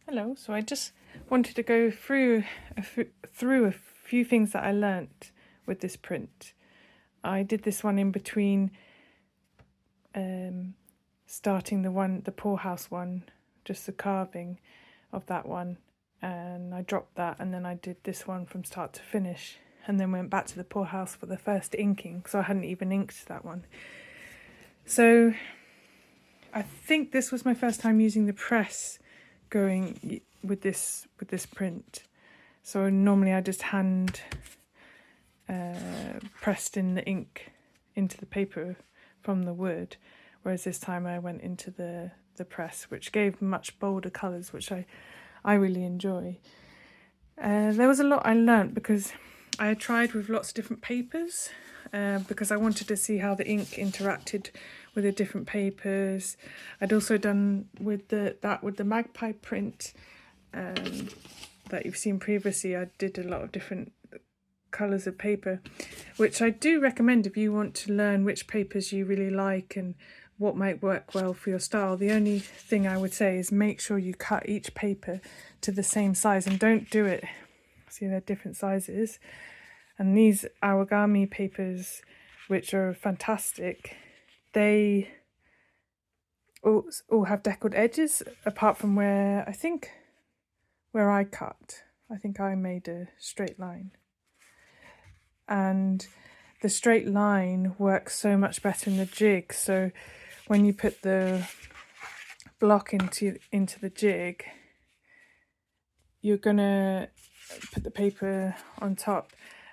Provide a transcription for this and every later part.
Hello, so I just wanted to go through a few things that I learnt with this print. I did this one in between starting the Poorhouse one, just the carving of that one, and I dropped that, and then I did this one from start to finish, and then went back to the Poorhouse for the first inking, so I hadn't even inked that one. So I think this was my first time using the press going with this print. So normally I just hand pressed in the ink into the paper from the wood, whereas this time I went into the press, which gave much bolder colours, which I really enjoy. There was a lot I learnt because I had tried with lots of different papers, because I wanted to see how the ink interacted with the different papers. I'd also done with the Magpie print that you've seen previously. I did a lot of different colours of paper, which I do recommend if you want to learn which papers you really like and what might work well for your style. The only thing I would say is make sure you cut each paper to the same size, and don't do it, see they're different sizes. And these Awagami papers, which are fantastic, they all have deckled edges, apart from where I cut. I think I made a straight line. And the straight line works so much better in the jig. So when you put the block into the jig, you're gonna put the paper on top,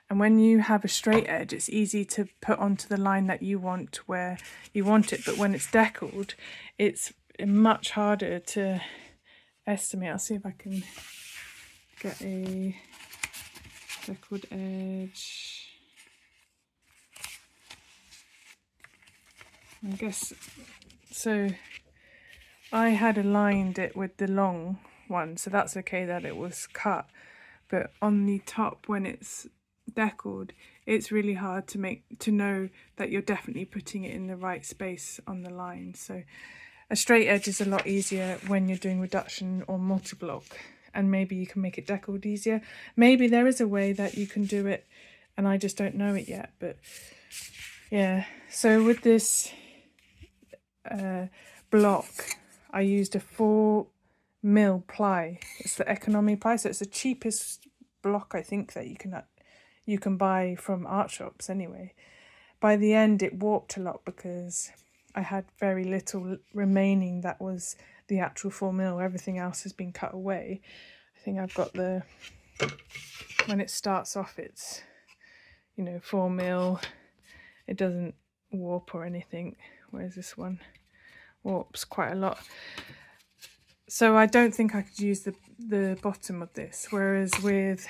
and when you have a straight edge, it's easy to put onto the line that you want where you want it. But when it's deckled, it's much harder to estimate. I'll see if I can get a deckled edge. I guess so. I had aligned it with the long one, so that's okay that it was cut. But on the top, when it's deckled, it's really hard to know that you're definitely putting it in the right space on the line. So a straight edge is a lot easier when you're doing reduction or multi-block, and maybe you can make it deckled easier. Maybe there is a way that you can do it and I just don't know it yet. But yeah, so with this block, I used a 4mm ply. It's the Economy Ply, so it's the cheapest block I think that you can buy from art shops anyway. By the end it warped a lot because I had very little remaining that was the actual 4mm. Everything else has been cut away. I think I've got when it starts off, it's 4mm. It doesn't warp or anything, whereas this one warps quite a lot. So I don't think I could use the bottom of this, whereas with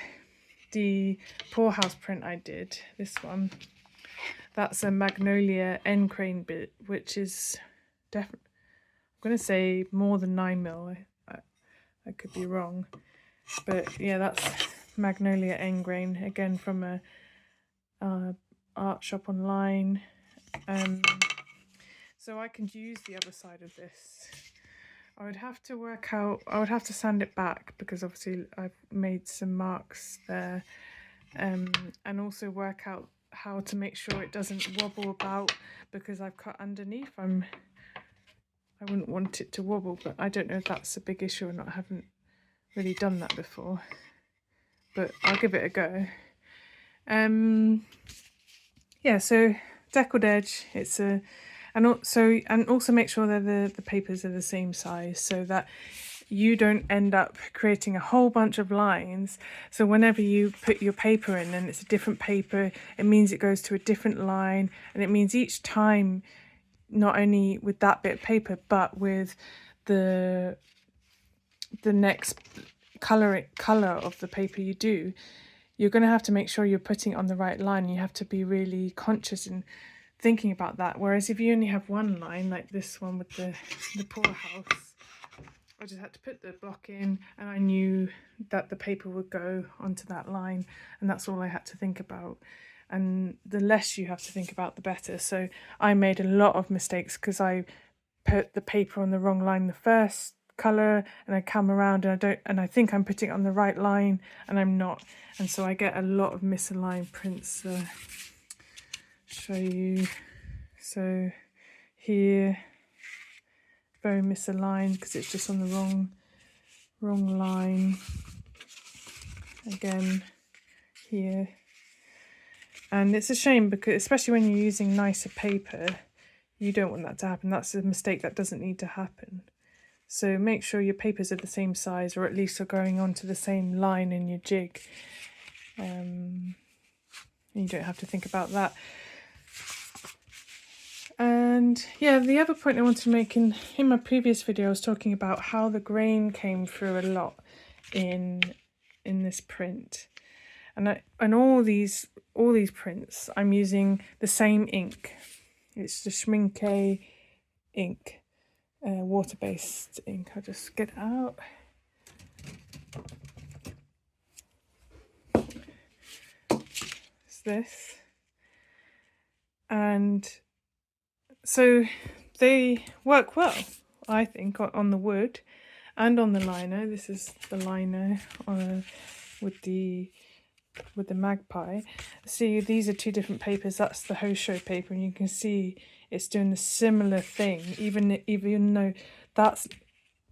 the Poorhouse print I did, this one, that's a Magnolia Endgrain bit, which is definitely, I'm going to say more than 9mm. I could be wrong, but yeah, that's Magnolia Endgrain, again from a art shop online. So I can use the other side of this. I would have to sand it back because obviously I've made some marks there, and also work out how to make sure it doesn't wobble about, because I've cut underneath. I wouldn't want it to wobble, but I don't know if that's a big issue or not. I haven't really done that before, but I'll give it a go. Yeah, so deckled edge, and also make sure that the papers are the same size, so that you don't end up creating a whole bunch of lines. So whenever you put your paper in and it's a different paper, it means it goes to a different line, and it means each time, not only with that bit of paper, but with the next color of the paper you do, you're going to have to make sure you're putting it on the right line. You have to be really conscious and thinking about that. Whereas if you only have one line, like this one with the Poorhouse, I just had to put the block in and I knew that the paper would go onto that line, and that's all I had to think about. And the less you have to think about, the better. So I made a lot of mistakes because I put the paper on the wrong line the first colour and I come around and I think I'm putting it on the right line and I'm not, and so I get a lot of misaligned prints. Show you. So here, very misaligned because it's just on the wrong line. Again here, and it's a shame because especially when you're using nicer paper, you don't want that to happen. That's a mistake that doesn't need to happen. So make sure your papers are the same size, or at least are going onto the same line in your jig. You don't have to think about that. And yeah, the other point I wanted to make, in my previous video, I was talking about how the grain came through a lot in this print. And all these prints, I'm using the same ink. It's the Schmincke ink. Water-based ink. I'll just get it out. It's this. And so they work well, I think, on the wood and on the lino. This is the lino with the Magpie. See, these are two different papers. That's the Ho-sho paper, and you can see it's doing a similar thing, even though that's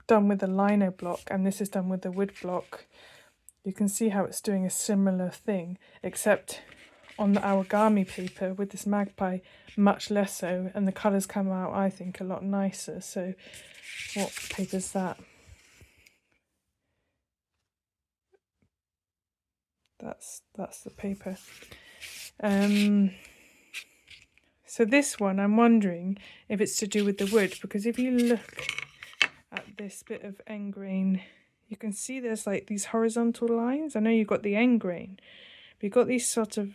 done with the lino block and this is done with the wood block. You can see how it's doing a similar thing, except on the Awagami paper with this Magpie, much less so, and the colours come out, I think, a lot nicer. So what paper is that? That's the paper. So this one, I'm wondering if it's to do with the wood, because if you look at this bit of Endgrain, you can see there's like these horizontal lines. I know you've got the Endgrain, but you've got these sort of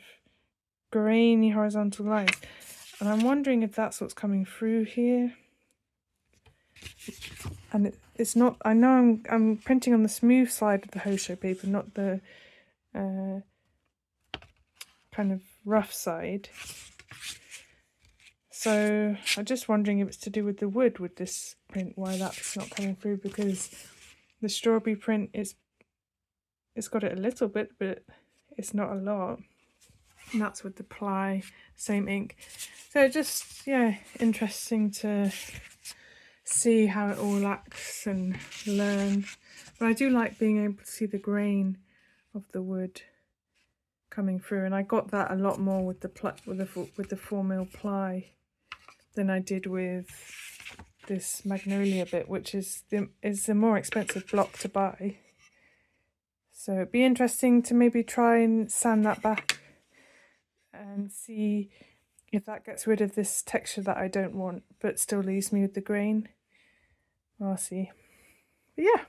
grainy horizontal lines, and I'm wondering if that's what's coming through here. And it's not, I know I'm printing on the smooth side of the Ho-sho paper, not the kind of rough side. So I'm just wondering if it's to do with the wood with this print, why that's not coming through, because the strawberry print it's got it a little bit, but it's not a lot. And that's with the Ply, same ink. So just, yeah, interesting to see how it all acts and learn. But I do like being able to see the grain of the wood coming through, and I got that a lot more with the 4mm Ply than I did with this Magnolia bit, which is the more expensive block to buy. So it'd be interesting to maybe try and sand that back and see if that gets rid of this texture that I don't want, but still leaves me with the grain. I'll see. But yeah.